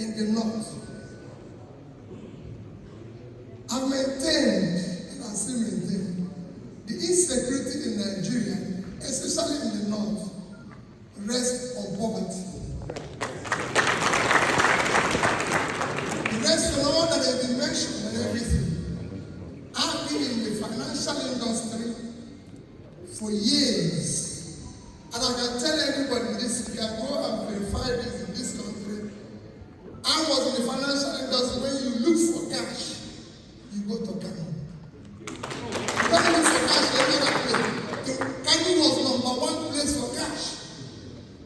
in the north. I've maintained, and I still maintain, the insecurity in Nigeria, especially in the north, rests on poverty. The rest of all that has been mentioned and everything. I've been in the financial industry for years. And I can tell anybody this, you can go and verify this in this country. I was in the financial industry. When you look for cash, you go to Kano. When you look for cash, you go to Kano was #1 place for cash.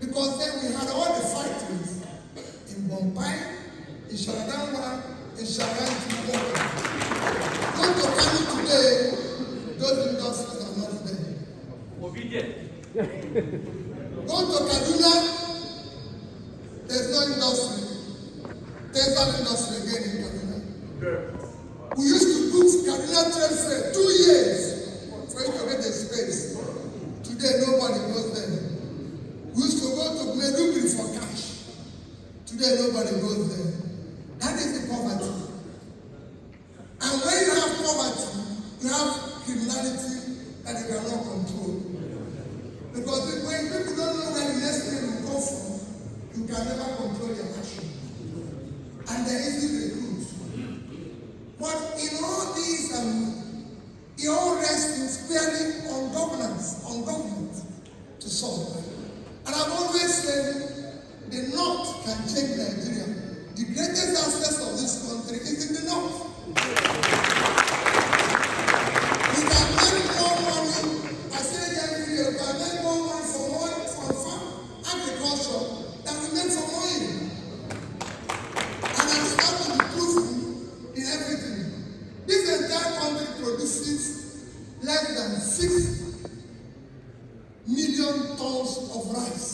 Because then we had all the factories in Bombay, in Sharadangwa, in Sharanti. Go to Kano today, those industries are not there. Obedient. Go to Kaduna, there's no industry. There's no industry again in Kaduna. We used to put Kaduna Trade Fair 2 years for you to get the space. Today nobody goes there. We used to go to Medugri for cash. Today nobody goes there. That is the poverty. And when you have poverty, you have criminality that you cannot control. Because when people don't know where the next thing will come from, you can never control your action. And they easily recruit. But in all these, it all rests squarely on governance, on government to solve. And I've always said the North can change Nigeria. The greatest asset of this country is in the North. We can make more money. I say it every year. We can make more money from farm agriculture than we make from oil. And I'm starting to prove in everything. This entire country produces less than 6 million tons of rice.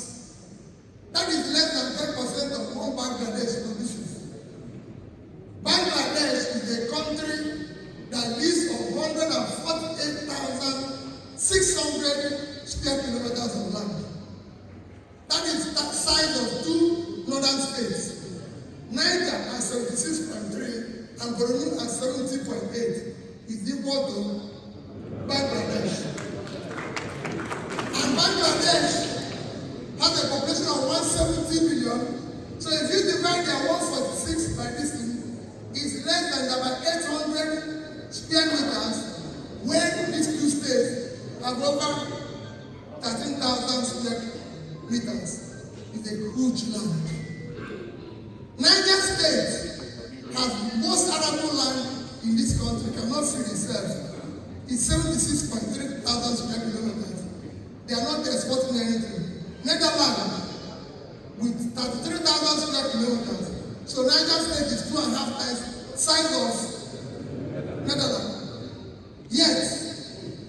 That is less than 10% of what Bangladesh produces. Bangladesh is a country that lives on 148,600 square kilometers of land. That is the size of 2 northern states. Niger at 76.3 and Borno at 70.8 is equal to Bangladesh. And Bangladesh has a population of 170 million. So if you divide their 146 by this thing, it's less than about 800 square meters, when these two states have over 13,000 square meters. It's a huge land. Niger State has most arable land in this country, cannot feed itself. It's 76.3 thousand square kilometers. They are not exporting anything. Netherlands, with 33,000 square kilometers. So Niger State is 2.5 times size of Netherlands. Yet,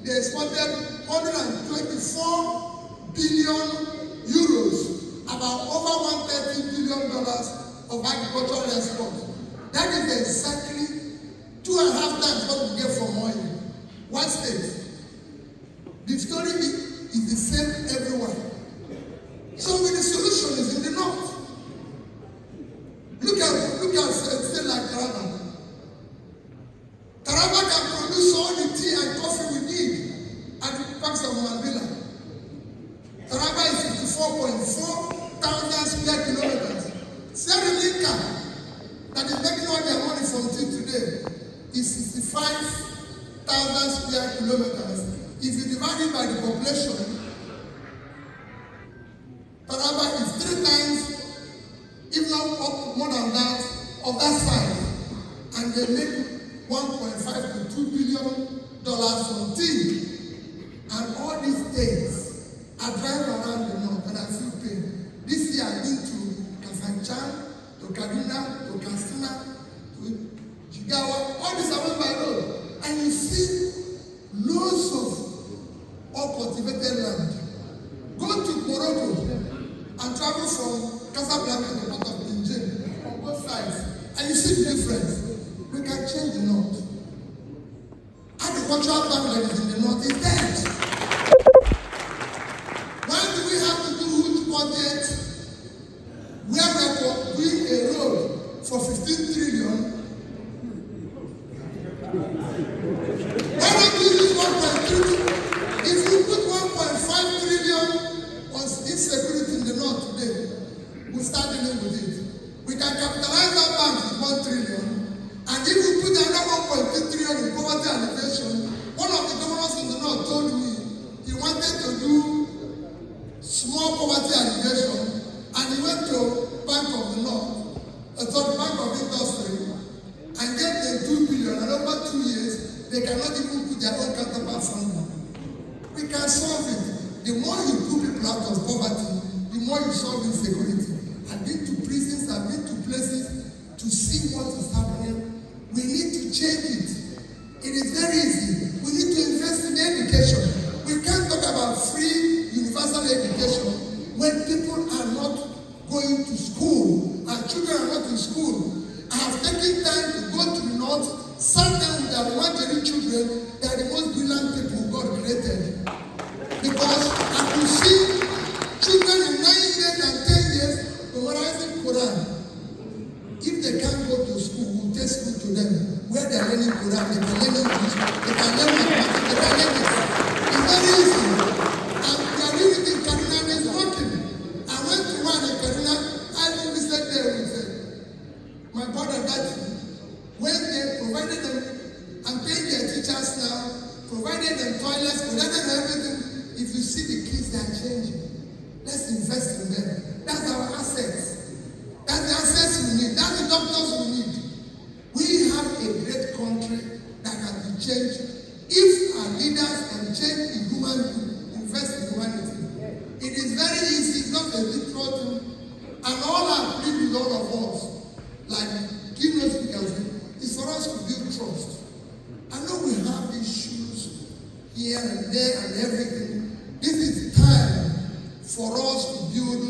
they exported 124 billion euros, about over $130 billion of agricultural export. That is exactly 2.5 times what we get from oil. One state. The story is the same everywhere. So the solution is in the north. Look at a state like Taraba. Taraba can produce all the tea and coffee we need at the parks of Mandela. Taraba is 54.4 thousand square kilometers. Sierra Leone, that is making all their money from tea today, is 65,000 square kilometers. If you divide it by the population, Taraba is 3 times, if not more than that, of that size. And they make $1.5 to $2 billion from tea. And all these states are driving around the north, and I feel pain. This year I've been to Kafanchan, to Kaduna, to Katsina, to Jigawa, all these are by road. And you see loads of uncultivated land. Go to Morocco and travel from Casablanca to Port of Pinjin on both sides, and you see the difference. We can change the north. Agricultural land that is in the north is dead. Why do we have to do huge budget where we are doing a road 15 trillion. Why don't you use 1.3 trillion? If you put 1.5 trillion on insecurity in the north today, we'll start dealing with it. We can capitalize that bank with 1 trillion. And if we put another 1.2 trillion in poverty alleviation, one of the governors in the north told me he wanted to do small poverty alleviation, and he went to Bank of the North, Bank of Industry, and gave them 2 billion, and over 2 years, they cannot even put their own counterpart funding. We can solve it. The more you pull people out of poverty, the more you solve insecurity. I've been to prisons, I've been to places to see what is happening. We need to change it. It is very easy. We need to invest in education. We can't talk about free universal education when people are not going to school, our children are not in school. I have taken time to go to the north, sat down with our Wajiri children. They are the most brilliant people God created. Because I could see children in 9 years and 10 years memorizing Quran. If they can't go to school, we'll take school to them. Where they are learning Quran, they can learn English, they can learn mathematics, they can learn this. It's very easy. And we are doing it in Kaduna and it's working. I went to one in Kaduna, I even visited there with my brother that when they provided them, I'm paying their teachers now, provided them toilets, provided them everything. If you see the kids, they are changing. Let's invest in them. That's our assets. That's the assets we need. That's the doctors we need. We have a great country that can be changed if our leaders can change the human being, invest in humanity. It is very easy, it's not a difficult thing. And all I plead with all of us, like keynote speakers, is for us to build trust. I know we have issues here and there and everything. This is time for us to build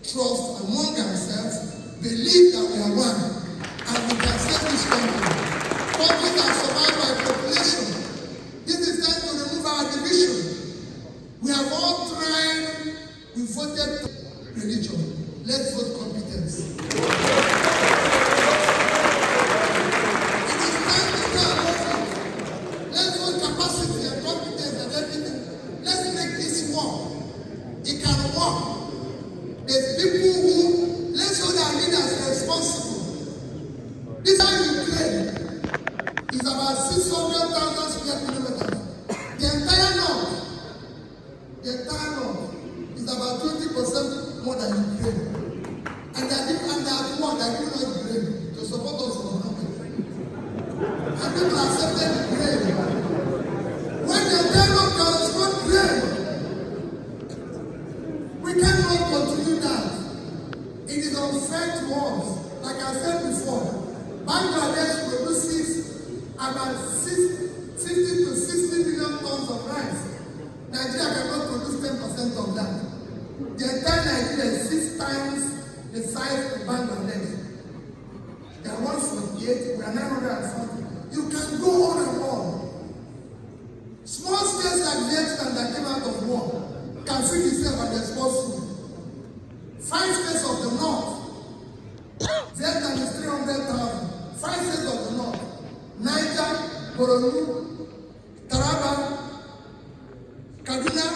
trust among ourselves, believe that we are one, and we can save this country. Countries that survive by population. This is time to remove our division. We have all tried, we voted religion. Let's vote competence. It is time to go and vote. Let's vote capacity and competence and everything. Let's make this work. It can work. There's people who, let's hold our leaders responsible. This time you play is about 600,000 square kilometers. The entire north is about 20% more than Ukraine. And they are giving us Ukraine to support us for nothing. And people accepted Ukraine. When the entire north does not Ukraine, we cannot continue that. It is unfair to us. Like I said before, Bangladesh produces about 50 to 60 million tons of rice. Nigeria cannot produce 10% of that. The entire Nigeria is 6 times the size of Bangladesh. They are 148, we are 940. You can go on and on. Small states like Vietnam that came out of war can feed itself and export food. 5 states of the north, Vietnam is 300,000. 5 states of the north, Niger, Borno, Taraba, Kaduna,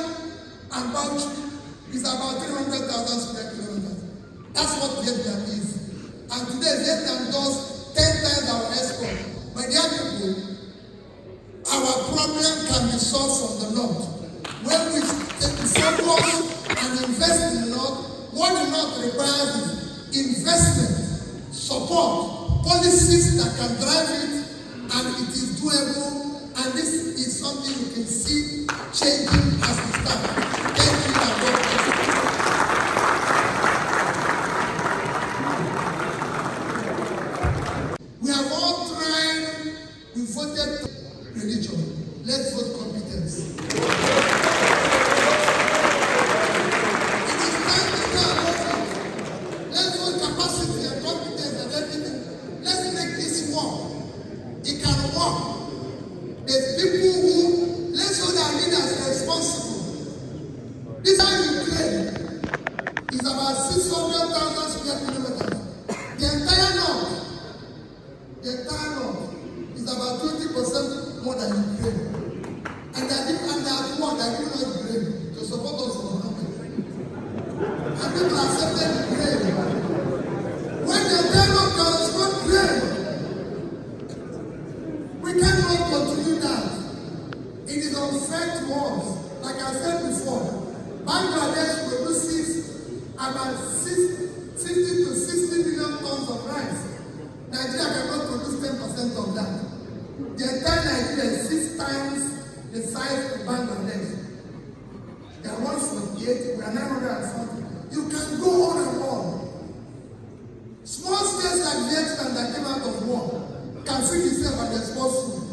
and Bauchi is about 300,000 square kilometers. That's what Vietnam is. And today Vietnam does 10 times our export. My dear people, our problem can be solved from the north. When we take the focus and invest in the north, what the north requires is investment, support, policies that can drive it, and it is doable, and this is something you can see changing as we start. Thank you, and God bless you. We have all tried, we voted religion. Let's vote competence. It is time to go and vote. Let's vote capacity and competence and everything. Let's make this work. It can work. There's people who, let's hold our leaders responsible. This time Ukraine is about 600,000 square kilometers. The entire north said to us, like I said before, Bangladesh produces about 50 to 60 million tons of rice. Nigeria cannot produce 10% of that. The entire Nigeria is 6 times the size of Bangladesh. They are 148, we are 900 and something. You can go on and on. Small states like Vietnam that came out of war can feed itself and export food.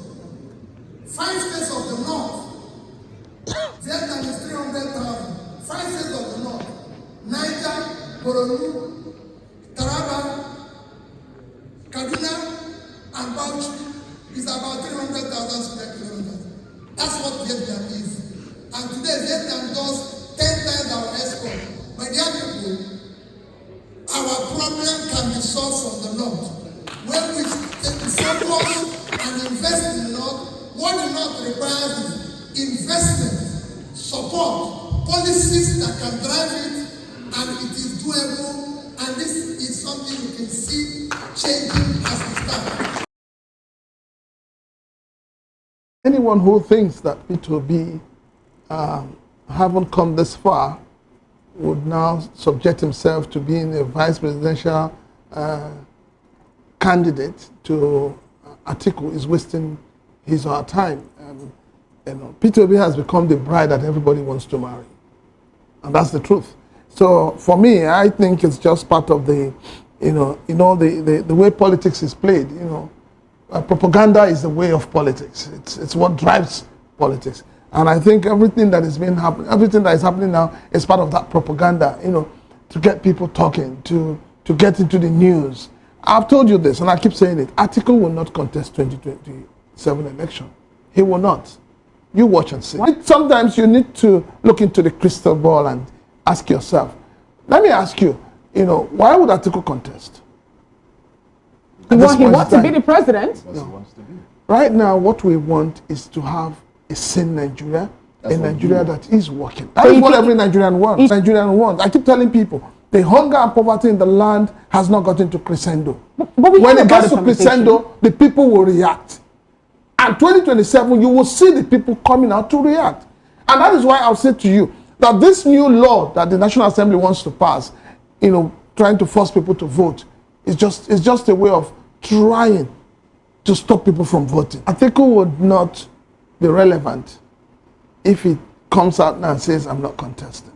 5 states of the north, Vietnam is 300,000. 5 states of the north, Niger, Borno, Taraba, Kaduna, and Bombshell is about 300,000 square kilometers. That's what Vietnam is. And today Vietnam does 10 times our export. My dear people, our problem can be solved from the north. When we focus and invest in the north, what the north requires is investment, support, policies that can drive it, and it is doable. And this is something you can see changing as we start. Anyone who thinks that P2B haven't come this far would now subject himself to being a vice presidential candidate to Atiku is wasting his or her time. P2B has become the bride that everybody wants to marry, and that's the truth. So for me, I think it's just part of the, the way politics is played. Propaganda is the way of politics. It's what drives politics. And I think everything that is happening now is part of that propaganda, to get people talking, to get into the news. I've told you this, and I keep saying it. Atiku will not contest 2027 election. He will not. You watch and see. Sometimes you need to look into the crystal ball and ask yourself, let me ask you, why would Atiku contest? Well, he wants to be the president. No. Right now, what we want is to have a sane Nigeria, a Nigeria that is working. That is what every Nigerian wants. I keep telling people, the hunger and poverty in the land has not gotten to crescendo. But when it gets to crescendo, the people will react. And 2027, you will see the people coming out to react. And that is why I'll say to you that this new law that the National Assembly wants to pass, trying to force people to vote, is just a way of trying to stop people from voting. Atiku would not be relevant if he comes out now and says, I'm not contesting.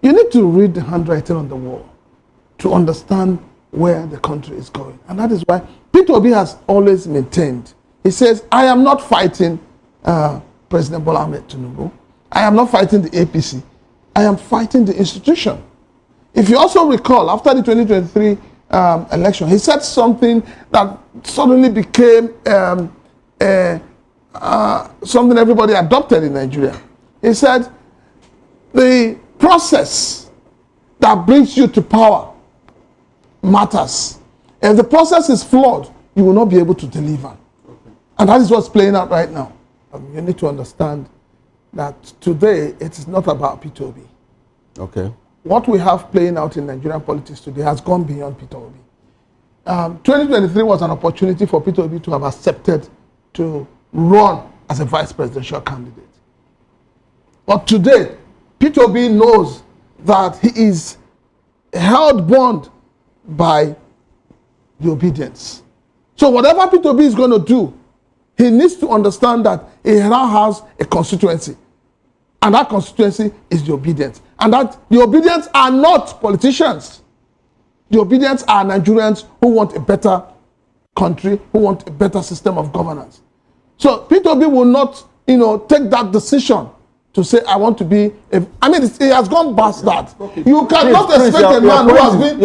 You need to read the handwriting on the wall to understand where the country is going. And that is why P2B has always maintained. He says, I am not fighting President Bola Ahmed Tinubu. I am not fighting the APC. I am fighting the institution. If you also recall, after the 2023 election, he said something that suddenly became something everybody adopted in Nigeria. He said, the process that brings you to power matters. If the process is flawed, you will not be able to deliver. Okay. And that is what's playing out right now. You need to understand that today it is not about P2B. Okay. What we have playing out in Nigerian politics today has gone beyond P2B. 2023 was an opportunity for P2B to have accepted to run as a vice presidential candidate. But today, P2B knows that he is held bound by the obedience. So whatever P2B is going to do, he needs to understand that he now has a constituency. And that constituency is the obedience. And that the obedience are not politicians. The obedience are Nigerians who want a better country, who want a better system of governance. So P2B will not, take that decision to say, I want to be it has gone past that. Okay. You cannot expect a man who has been...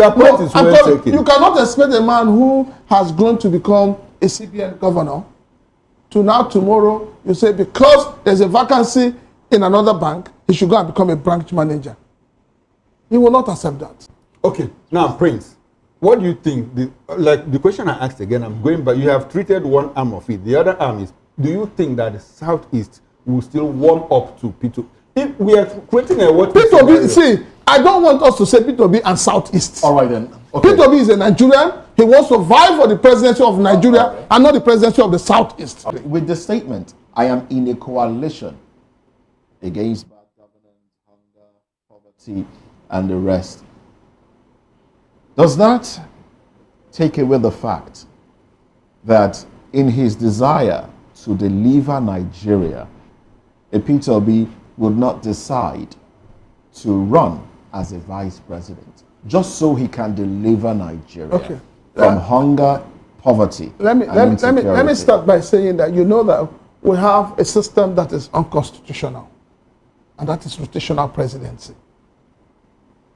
You cannot expect a man who has grown to become a CBN governor to now tomorrow, you say, because there's a vacancy in another bank, he should go and become a branch manager. He will not accept that. Okay, now Prince, what do you think? The question I asked again, I'm going back. You have treated one arm of it. The other arm is, do you think that the Southeast will still warm up to P2B? If we are creating a what P2B, see, I don't want us to say P2B and Southeast. All right then. Okay. P2B is a Nigerian. He wants to vie for the presidency of Nigeria and not the presidency of the Southeast. Okay. With this statement, I am in a coalition against bad governance, hunger, poverty, and the rest. Does that take away the fact that in his desire to deliver Nigeria, Peter Obi would not decide to run as a vice president just so he can deliver Nigeria from hunger, poverty, let me start by saying that you know that we have a system that is unconstitutional, and that is rotational presidency.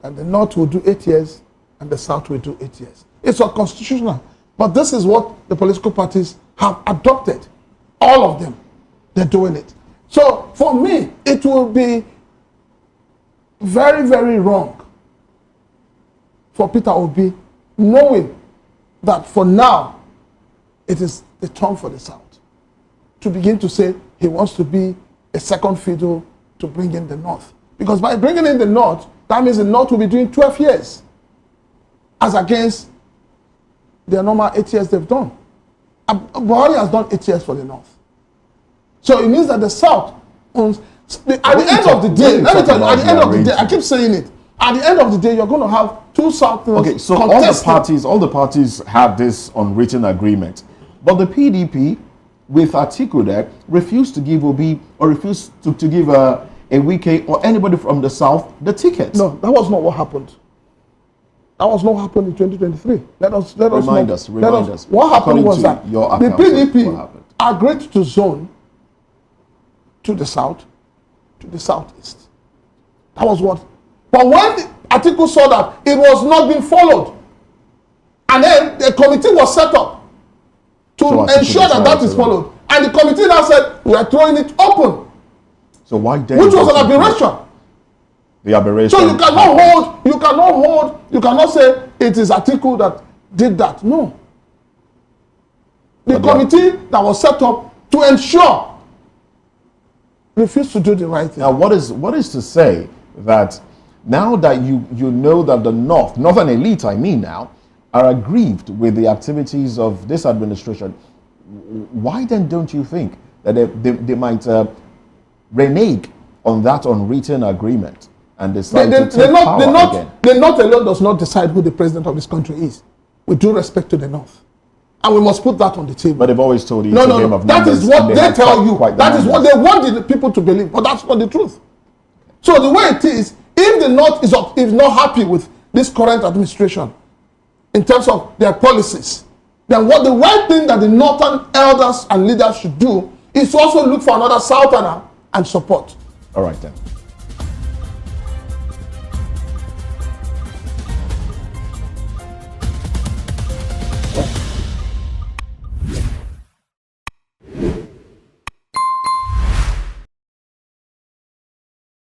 And the North will do 8 years, and the South will do 8 years. It's unconstitutional, but this is what the political parties have adopted. All of them, they're doing it. So for me, it will be very, very wrong for Peter Obi, knowing that for now, it is the turn for the South to begin to say he wants to be a second fiddle to bring in the North. Because by bringing in the North, that means the North will be doing 12 years as against their normal 8 years they've done. Buhari has done 8 years for the North. So it means that the South owns, at the end of the day, let me tell you, at the end of the day, I keep saying it, at the end of the day, you're going to have two Southerners. Okay, so all the parties have this unwritten agreement. But the PDP, with Atiku there, refused to give Obi, or refused to give a Wike or anybody from the South the ticket. No, that was not what happened. That was not what happened in 2023. Let us remind us. What happened was that the PDP agreed to zone to the South, to the Southeast. That was what. But when Atiku saw that it was not being followed, and then the committee was set up to ensure that is followed, and the committee now said we are throwing it open. So why then? Which was an aberration. The aberration. So you cannot say it is Atiku that did that. No. The committee that was set up to ensure refused to do the right thing. Now, what is to say that now that you know that the northern elite, I mean now, are aggrieved with the activities of this administration, why then don't you think that they might renege on that unwritten agreement and decide to take power again? The North alone does not decide who the president of this country is, with due respect to the North. And we must put that on the table. But they've always told you that is what they tell you. That is what they want the people to believe. But that's not the truth. So the way it is, if the North is not happy with this current administration in terms of their policies, then what the right thing that the Northern elders and leaders should do is to also look for another Southerner and support. All right then.